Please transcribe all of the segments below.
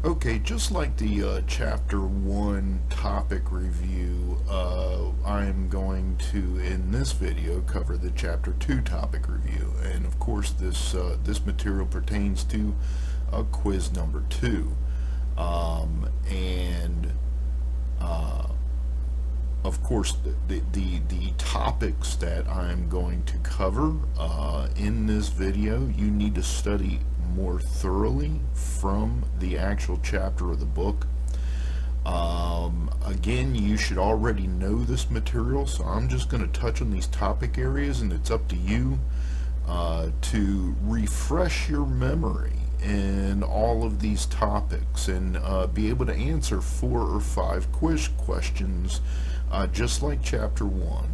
Okay, just like the Chapter 1 topic review, I'm going to, in this video, cover the Chapter 2 topic review. And of course, this material pertains to quiz number 2. Of course, the topics that I'm going to cover in this video, you need to study more thoroughly from the actual chapter of the book. Again, you should already know this material, so I'm just going to touch on these topic areas, and it's up to you to refresh your memory in all of these topics and be able to answer 4 or 5 quiz questions, just like Chapter 1,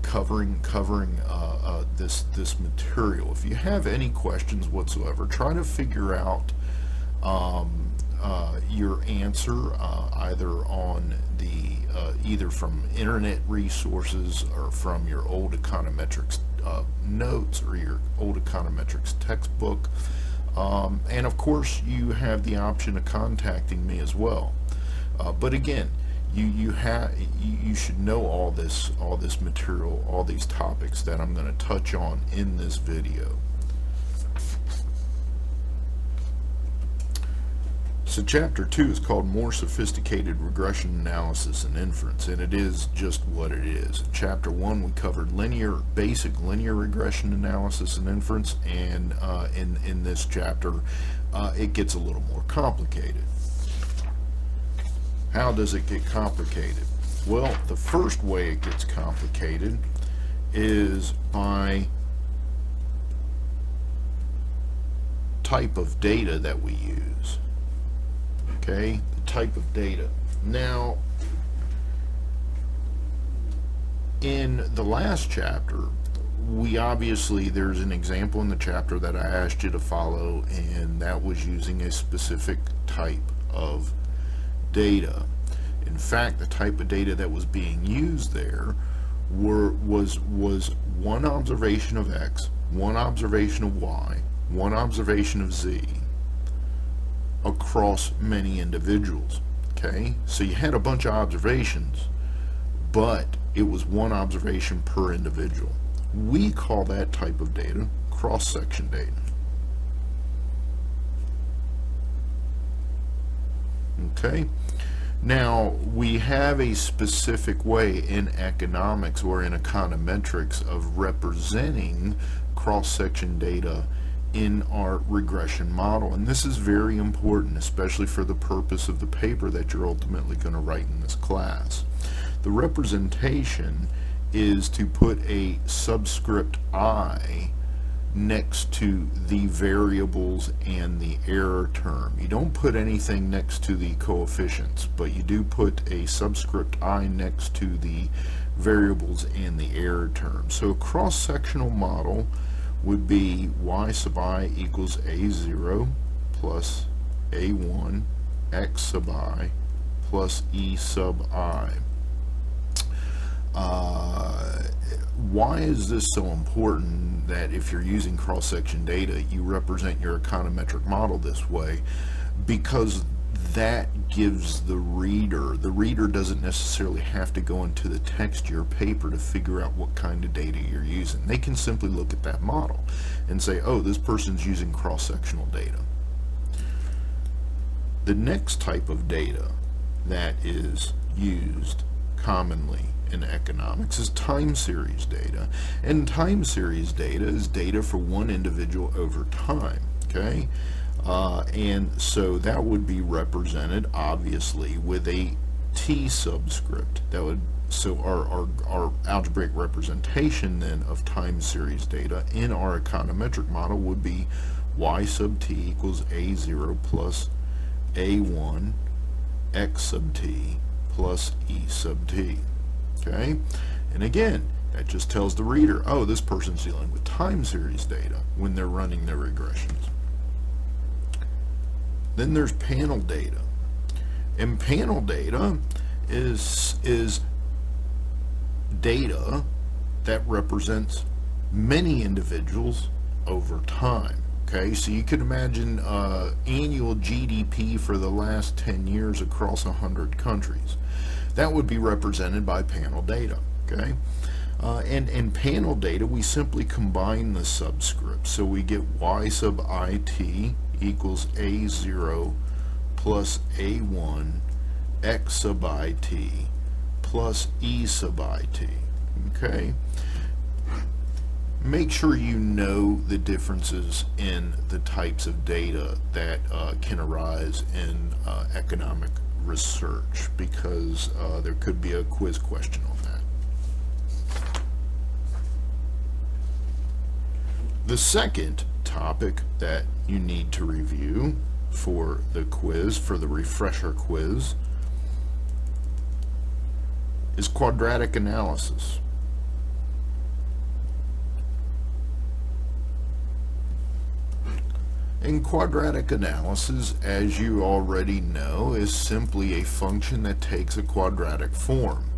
covering this material. If you have any questions whatsoever, try to figure out your answer either on either from internet resources or from your old econometrics notes or your old econometrics textbook. And of course, you have the option of contacting me as well. But again, you should know all this material, all these topics that I'm going to touch on in this video. So Chapter 2 is called More Sophisticated Regression Analysis and Inference, and it is just what it is. In Chapter 1 we covered basic linear regression analysis and inference, and in this chapter it gets a little more complicated. How does it get complicated? Well, the first way it gets complicated is by type of data that we use. Okay, the type of data. Now, in the last chapter, there's an example in the chapter that I asked you to follow, and that was using a specific type of data. In fact, the type of data that was being used there was one observation of X, one observation of Y, one observation of Z, across many individuals. Okay, so you had a bunch of observations, but it was one observation per individual. We call that type of data cross-section data. Okay, now we have a specific way in economics or in econometrics of representing cross-section data in our regression model, and this is very important, especially for the purpose of the paper that you're ultimately going to write in this class. The representation is to put a subscript I next to the variables and the error term. You don't put anything next to the coefficients, but you do put a subscript I next to the variables and the error term. So a cross-sectional model would be y sub I equals a0 plus a1 x sub I plus e sub I. Why is this so important that if you're using cross-section data, you represent your econometric model this way? Because that gives the reader doesn't necessarily have to go into the text of your paper to figure out what kind of data you're using. They can simply look at that model and say, oh, this person's using cross-sectional data. The next type of data that is used commonly in economics is time series data, and time series data is data for one individual over time. Okay, and so that would be represented obviously with a t subscript. So our algebraic representation then of time series data in our econometric model would be y sub t equals a0 plus a1 x sub t plus e sub t. Okay, and again, that just tells the reader, oh, this person's dealing with time series data when they're running their regressions. Then there's panel data, and panel data is data that represents many individuals over time. Okay, so you could imagine annual GDP for the last 10 years across 100 countries. That would be represented by panel data. Okay, and in panel data, we simply combine the subscripts. So we get y sub it equals a0 plus a1 x sub it plus e sub it. Okay. Make sure you know the differences in the types of data that can arise in economic research, because there could be a quiz question on that. The second topic that you need to review for the quiz, for the refresher quiz, is quadratic analysis. In quadratic analysis, as you already know, is simply a function that takes a quadratic form.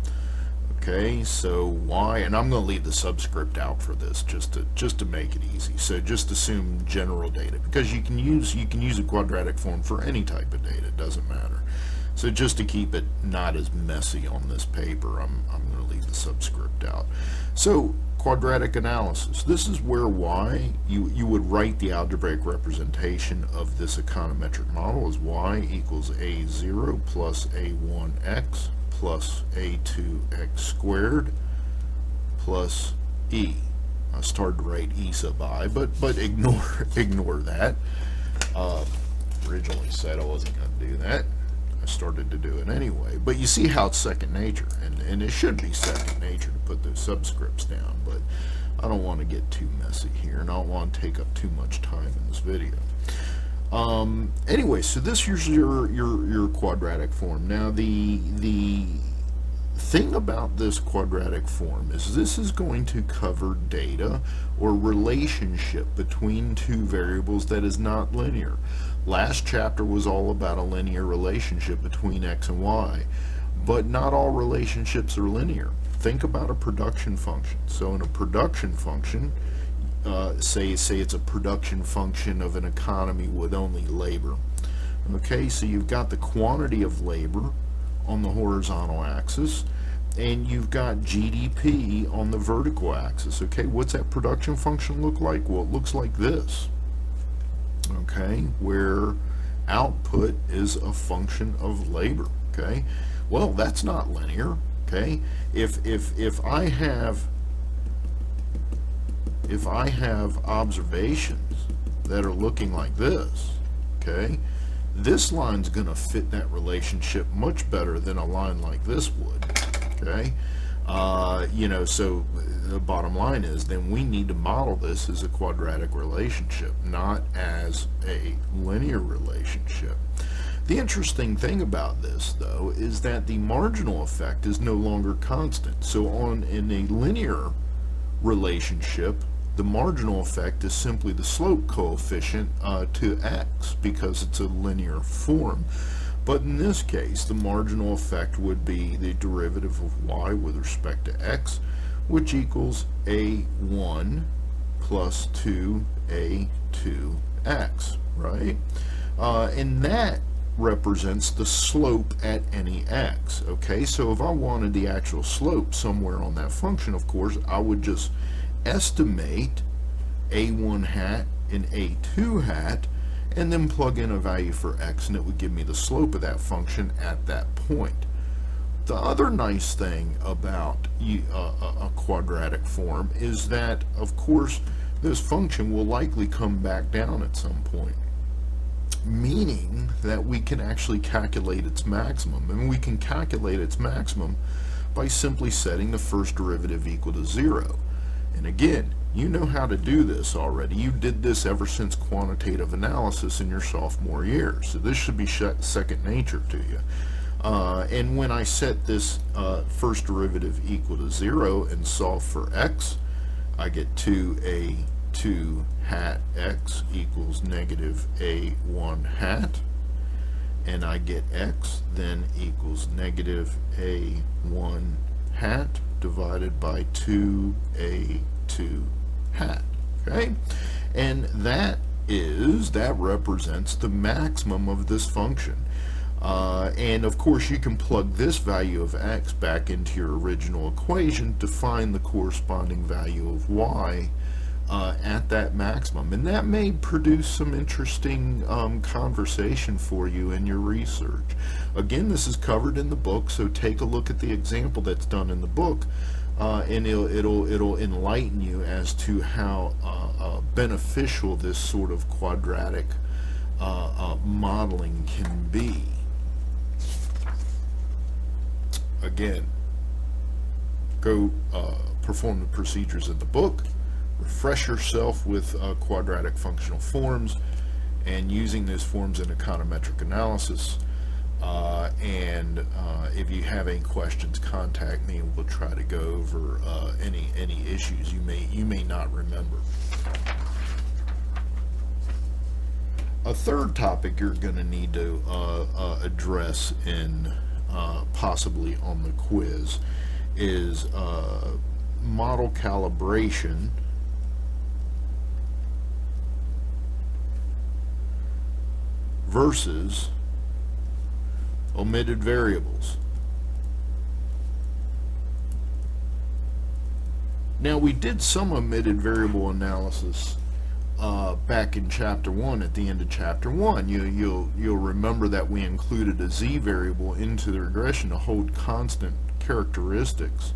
Okay, so y, and I'm going to leave the subscript out for this just to make it easy. So just assume general data, because you can use a quadratic form for any type of data. It doesn't matter. So just to keep it not as messy on this paper, I'm going to leave the subscript out. So quadratic analysis. This is where y, you would write the algebraic representation of this econometric model as y equals a0 plus a1x plus a2x squared plus e. I started to write e sub I, but ignore that. Originally said I wasn't going to do that. I started to do it anyway. But you see how it's second nature, and it should be second nature to put those subscripts down, but I don't want to get too messy here, and I don't want to take up too much time in this video. Anyway, so this is your quadratic form. Now the thing about this quadratic form is this is going to cover data or relationship between two variables that is not linear. Last chapter was all about a linear relationship between x and y, but not all relationships are linear. Think about a production function. So in a production function, say it's a production function of an economy with only labor. Okay, so you've got the quantity of labor on the horizontal axis, and you've got GDP on the vertical axis. Okay, what's that production function look like? Well, it looks like this. Okay, where output is a function of labor. Okay, well, that's not linear. Okay, if I have observations that are looking like this, okay, this line's going to fit that relationship much better than a line like this would. Okay, so the bottom line is then we need to model this as a quadratic relationship, not as a linear relationship. The interesting thing about this, though, is that the marginal effect is no longer constant. So in a linear relationship, the marginal effect is simply the slope coefficient to x, because it's a linear form. But in this case, the marginal effect would be the derivative of y with respect to x, which equals a1 plus 2a2x, right? And that represents the slope at any x. Okay, so if I wanted the actual slope somewhere on that function, of course, I would just estimate a1 hat and a2 hat, and then plug in a value for x, and it would give me the slope of that function at that point. The other nice thing about a quadratic form is that, of course, this function will likely come back down at some point, meaning that we can actually calculate its maximum. And we can calculate its maximum by simply setting the first derivative equal to 0. And again, you know how to do this already. You did this ever since quantitative analysis in your sophomore year. So this should be second nature to you. And when I set this first derivative equal to 0 and solve for x, I get 2a2 hat x equals negative a1 hat. And I get x then equals negative a1 hat divided by 2a2 hat. Okay, and that is, that represents the maximum of this function. And of course you can plug this value of x back into your original equation to find the corresponding value of y at that maximum, and that may produce some interesting conversation for you in your research. Again, this is covered in the book, so take a look at the example that's done in the book, and it'll enlighten you as to how beneficial this sort of quadratic modeling can be. Again, go perform the procedures in the book, refresh yourself with quadratic functional forms and using those forms in econometric analysis, and if you have any questions, contact me and we'll try to go over any issues you may not remember. A third topic you're going to need to address in possibly on the quiz is model calibration versus omitted variables. Now, we did some omitted variable analysis back in chapter 1, at the end of chapter 1. You'll remember that we included a z variable into the regression to hold constant characteristics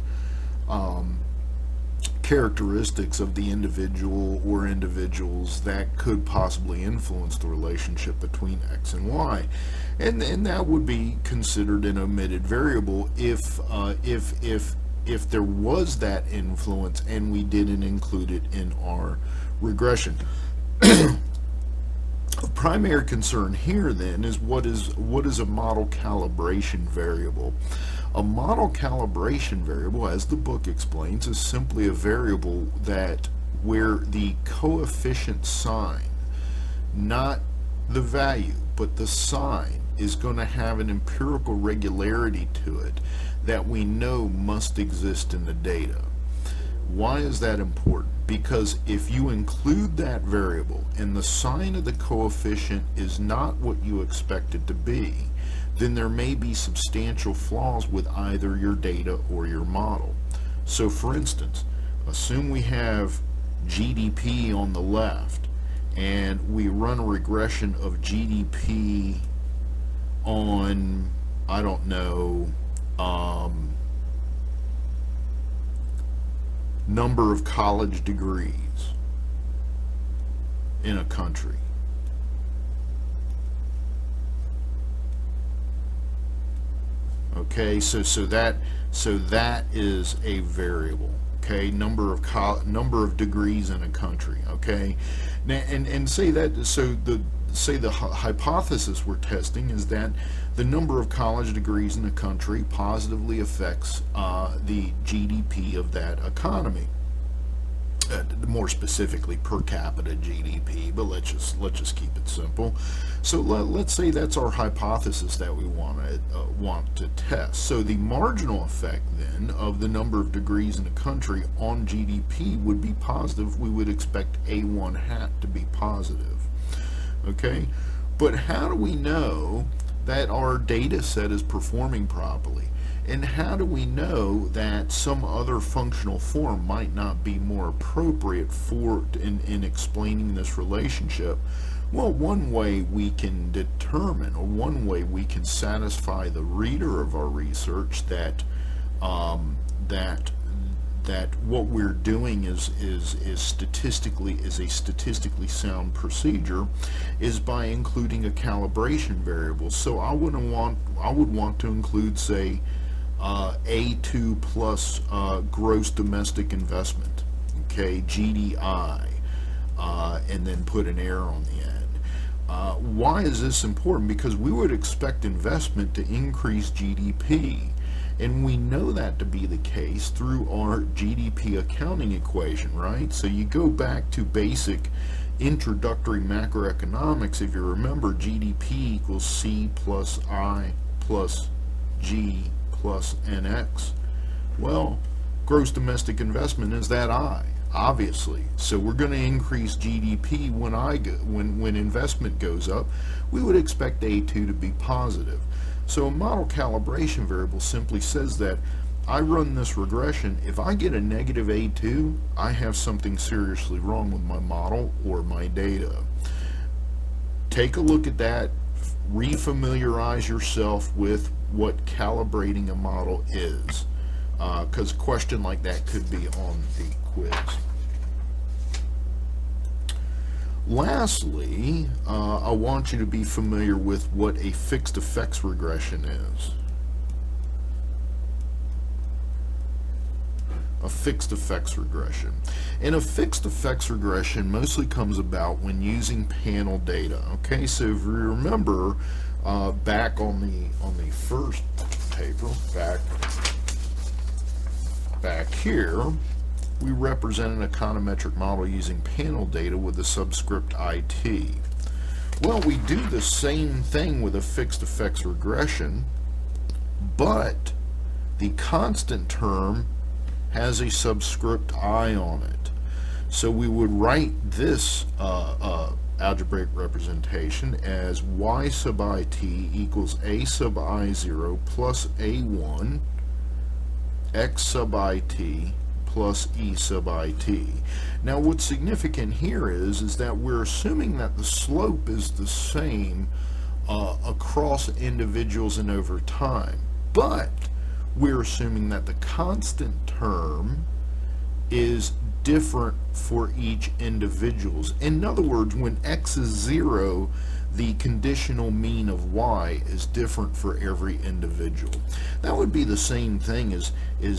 of the individual or individuals that could possibly influence the relationship between x and y, and that would be considered an omitted variable if there was that influence and we didn't include it in our regression. Of primary concern here then is what is a model calibration variable. A model calibration variable, as the book explains, is simply a variable that where the coefficient sign, not the value, but the sign, is going to have an empirical regularity to it that we know must exist in the data. Why is that important? Because if you include that variable and the sign of the coefficient is not what you expect it to be, then there may be substantial flaws with either your data or your model. So for instance, assume we have GDP on the left and we run a regression of GDP on, I don't know, number of college degrees in a country. Okay, so that is a variable. Okay, number of degrees in a country. Okay, now and say that, so the hypothesis we're testing is that the number of college degrees in the country positively affects the GDP of that economy. More specifically, per capita GDP, but let's just keep it simple. So let's say that's our hypothesis that we want to test. So the marginal effect then of the number of degrees in a country on GDP would be positive. We would expect A1 hat to be positive. Okay, but how do we know that our data set is performing properly? And how do we know that some other functional form might not be more appropriate for in explaining this relationship? Well, one way we can determine, or one way we can satisfy the reader of our research that that what we're doing is a statistically sound procedure is by including a calibration variable. So I would want to include, say, A2 plus gross domestic investment, okay, GDI, and then put an error on the end. Why is this important? Because we would expect investment to increase GDP, and we know that to be the case through our GDP accounting equation, right? So you go back to basic introductory macroeconomics. If you remember, GDP equals C plus I plus G plus NX. Well, gross domestic investment is that I. obviously. So we're going to increase GDP when investment goes up. We would expect A2 to be positive. So a model calibration variable simply says that I run this regression. If I get a negative A2, I have something seriously wrong with my model or my data. Take a look at that. Refamiliarize yourself with what calibrating a model is, because a question like that could be on the quiz. Lastly, I want you to be familiar with what a fixed effects regression is. A fixed effects regression. And a fixed effects regression mostly comes about when using panel data. Okay, so if you remember back on the first paper, back here, we represent an econometric model using panel data with a subscript IT. Well, we do the same thing with a fixed effects regression, but the constant term has a subscript I on it. So we would write this algebraic representation as y sub it equals a sub I0 plus a1 x sub it plus e sub it. Now what's significant here is that we're assuming that the slope is the same across individuals and over time, but we're assuming that the constant term is different for each individuals. In other words, when x is 0, the conditional mean of y is different for every individual. That would be the same thing as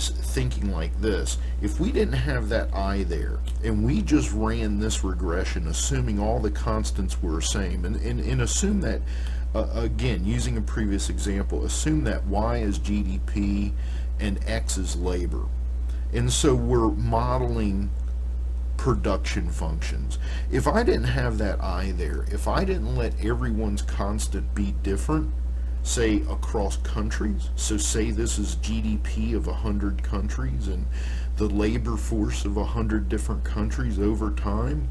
thinking like this. If we didn't have that I there, and we just ran this regression assuming all the constants were the same, and assume that again, using a previous example, assume that y is GDP and x is labor. And so we're modeling production functions. If I didn't have that I there, if I didn't let everyone's constant be different, say across countries, so say this is GDP of 100 countries and the labor force of 100 different countries over time,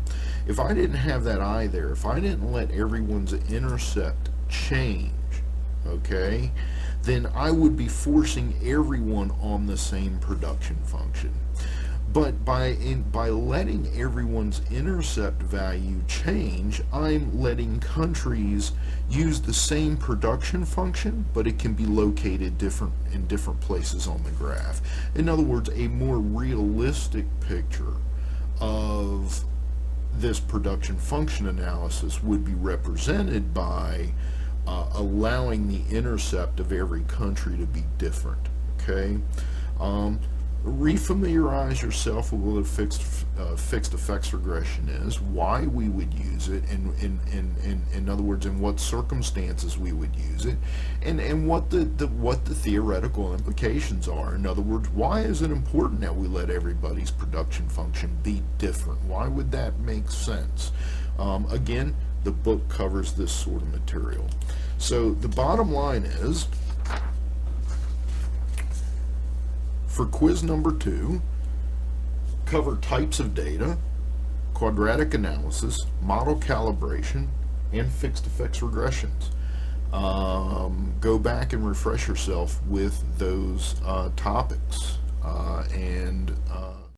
if I didn't have that I there, if I didn't let everyone's intercept change, okay, then I would be forcing everyone on the same production function. But by letting everyone's intercept value change, I'm letting countries use the same production function, but it can be located in different places on the graph. In other words, a more realistic picture of this production function analysis would be represented by allowing the intercept of every country to be different. Okay, refamiliarize yourself with what a fixed effects regression is, why we would use it, and in other words, in what circumstances we would use it, and what the theoretical implications are. In other words, why is it important that we let everybody's production function be different? Why would that make sense? Again, the book covers this sort of material. So the bottom line is, for quiz number 2, cover types of data, quadratic analysis, model calibration, and fixed effects regressions. Go back and refresh yourself with those topics, and